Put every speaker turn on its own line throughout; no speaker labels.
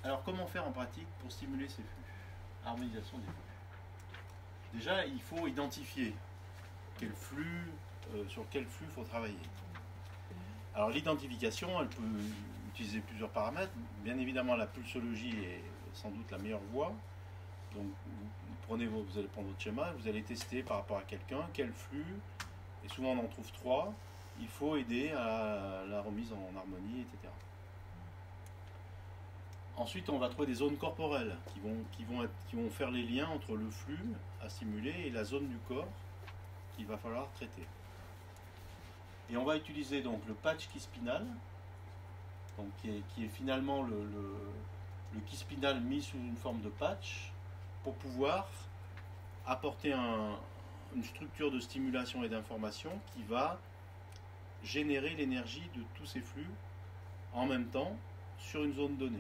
Alors comment faire en pratique pour stimuler ces flux? Harmonisation des flux. Déjà, il faut identifier quel flux, sur quel flux il faut travailler. Alors l'identification, elle peut utiliser plusieurs paramètres. Bien évidemment, la pulsologie est sans doute la meilleure voie. Donc vous allez prendre votre schéma, vous allez tester par rapport à quelqu'un quel flux, et souvent on en trouve trois, il faut aider à la remise en harmonie, etc. Ensuite, on va trouver des zones corporelles qui vont faire les liens entre le flux à stimuler et la zone du corps qu'il va falloir traiter. Et on va utiliser donc le patch key spinal, donc qui est finalement le key spinal mis sous une forme de patch, pour pouvoir apporter une structure de stimulation et d'information qui va générer l'énergie de tous ces flux en même temps sur une zone donnée.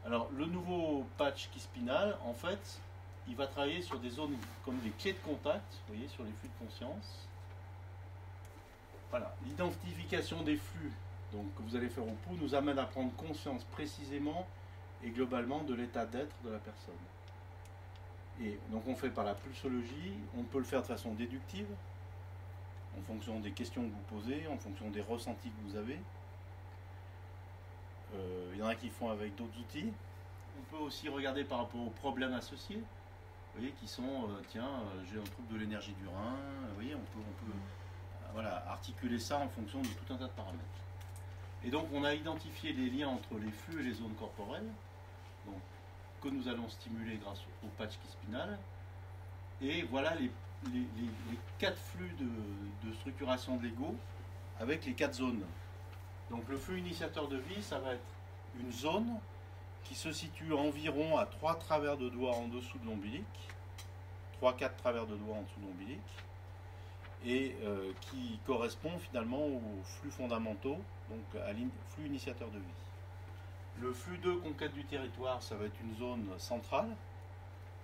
Alors le nouveau patch key spinal, en fait, il va travailler sur des zones comme des clés de contact, vous voyez, sur les flux de conscience. Voilà, l'identification des flux donc, que vous allez faire au pouls nous amène à prendre conscience précisément et globalement de l'état d'être de la personne. Et donc on fait par la pulsologie, on peut le faire de façon déductive, en fonction des questions que vous posez, en fonction des ressentis que vous avez. Il y en a qui font avec d'autres outils. On peut aussi regarder par rapport aux problèmes associés, vous voyez, qui sont, j'ai un trouble de l'énergie du rein, vous voyez, on peut voilà, articuler ça en fonction de tout un tas de paramètres. Et donc on a identifié les liens entre les flux et les zones corporelles, donc, que nous allons stimuler grâce au patch key spinal. Et voilà les 4 flux de structuration de l'ego avec les 4 zones. Donc le flux initiateur de vie, ça va être une zone qui se situe environ à 3 travers de doigts en dessous de l'ombilic, 3-4 travers de doigts en dessous de l'ombilic, et qui correspond finalement aux flux fondamentaux, donc à flux initiateur de vie. Le flux 2, conquête du territoire, ça va être une zone centrale,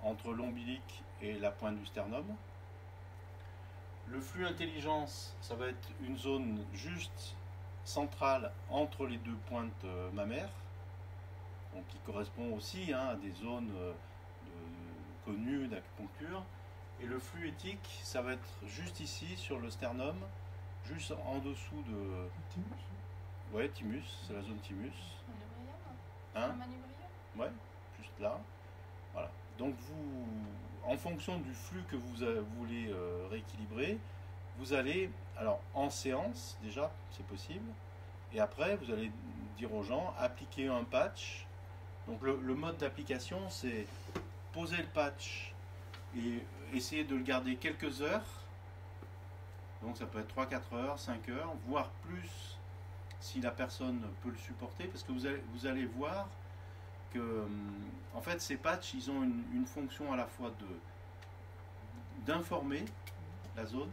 entre l'ombilic et la pointe du sternum. Le flux intelligence, ça va être une zone juste centrale entre les deux pointes mammaires, donc qui correspond aussi à des zones connues d'acupuncture. Et le flux éthique, ça va être juste ici, sur le sternum, juste en dessous de...
Thymus.
Ouais, thymus, c'est la zone thymus.
Manubrium.
Ouais, juste là. Voilà. Donc vous, en fonction du flux que vous voulez rééquilibrer, vous allez, alors en séance déjà, c'est possible, et après vous allez dire aux gens, appliquer un patch. Donc le mode d'application, c'est poser le patch et essayer de le garder quelques heures. Donc ça peut être 3-4 heures, 5 heures, voire plus si la personne peut le supporter, parce que vous allez voir que en fait ces patchs, ils ont une fonction à la fois d'informer la zone,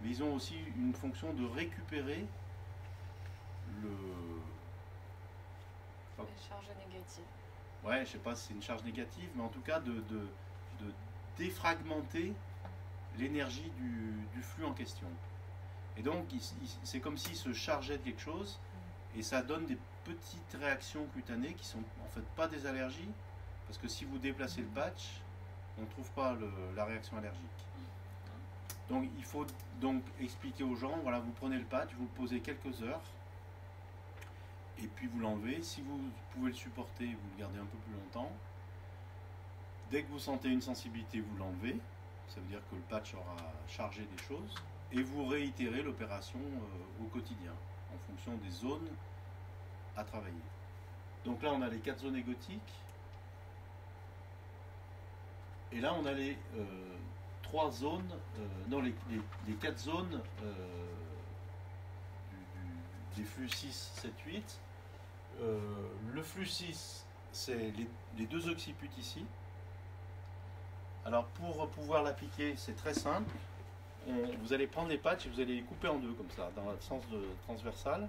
mais ils ont aussi une fonction de récupérer
Les charges négatives.
Ouais, je sais pas si c'est une charge négative, mais en tout cas de défragmenter l'énergie du flux en question. Et donc c'est comme s'il se chargeait de quelque chose, et ça donne des petites réactions cutanées qui sont en fait pas des allergies, parce que si vous déplacez le patch, on ne trouve pas la réaction allergique. Donc il faut donc expliquer aux gens, voilà, vous prenez le patch, vous le posez quelques heures, et puis vous l'enlevez. Si vous pouvez le supporter, vous le gardez un peu plus longtemps. Dès que vous sentez une sensibilité, vous l'enlevez. Ça veut dire que le patch aura chargé des choses. Et vous réitérez l'opération au quotidien, en fonction des zones à travailler. Donc là, on a les 4 zones égotiques. Et là, on a les 3 zones, les 4 zones des flux 6, 7, 8. Le flux 6, c'est les 2 occiputes ici. Alors pour pouvoir l'appliquer, c'est très simple. Vous allez prendre les patchs et vous allez les couper en deux comme ça, dans le sens transversal.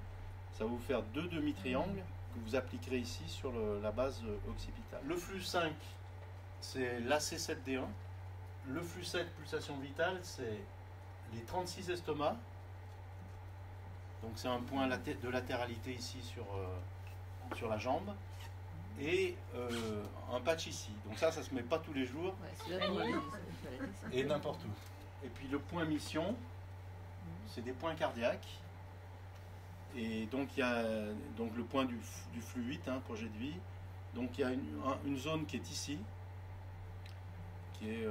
Ça va vous faire 2 demi-triangles que vous appliquerez ici sur la base occipitale. Le flux 5, c'est l'AC7D1. Le flux 7, pulsation vitale, c'est les 36 estomacs Donc c'est un point de latéralité ici sur la jambe. Et un patch ici. Donc ça se met pas tous les jours. Et n'importe où. Et puis le point mission, c'est des points cardiaques. Et donc il y a donc le point du flux 8, projet de vie. Donc il y a une zone qui est ici, qui est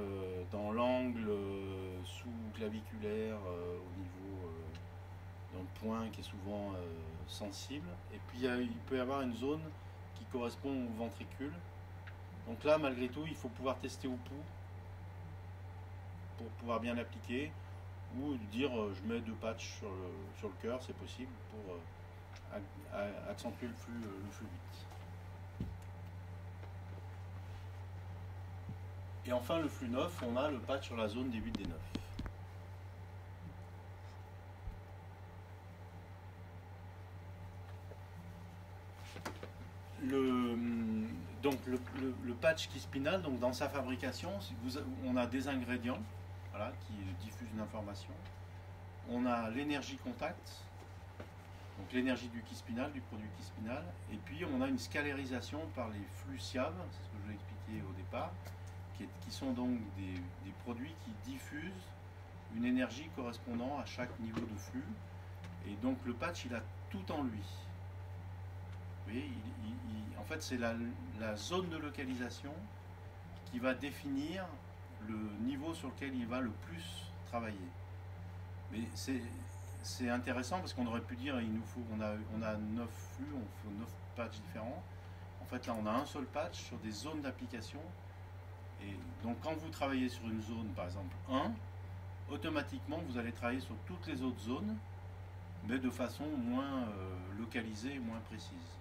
dans l'angle sous-claviculaire au niveau d'un point qui est souvent sensible. Et puis il peut y avoir une zone qui correspond au ventricule. Donc là, malgré tout, il faut pouvoir tester au pouls pour pouvoir bien l'appliquer, ou dire je mets 2 patchs sur le cœur, c'est possible, pour accentuer le flux 8. Et enfin le flux 9, on a le patch sur la zone des 8 des 9. Donc le patch qui spinal, donc dans sa fabrication, on a des ingrédients, voilà, qui diffusent une information. On a l'énergie contact, donc l'énergie du qui spinal, du produit qui spinal, et puis on a une scalarisation par les flux SIAV, c'est ce que je vous ai expliqué au départ, qui sont donc des produits qui diffusent une énergie correspondant à chaque niveau de flux. Et donc le patch, il a tout en lui. Vous voyez, en fait, c'est la zone de localisation qui va définir le niveau sur lequel il va le plus travailler. Mais c'est intéressant parce qu'on aurait pu dire on a 9 flux, on fait 9 patchs différents. En fait, là, on a un seul patch sur des zones d'application. Et donc, quand vous travaillez sur une zone, par exemple 1, automatiquement, vous allez travailler sur toutes les autres zones, mais de façon moins localisée et moins précise.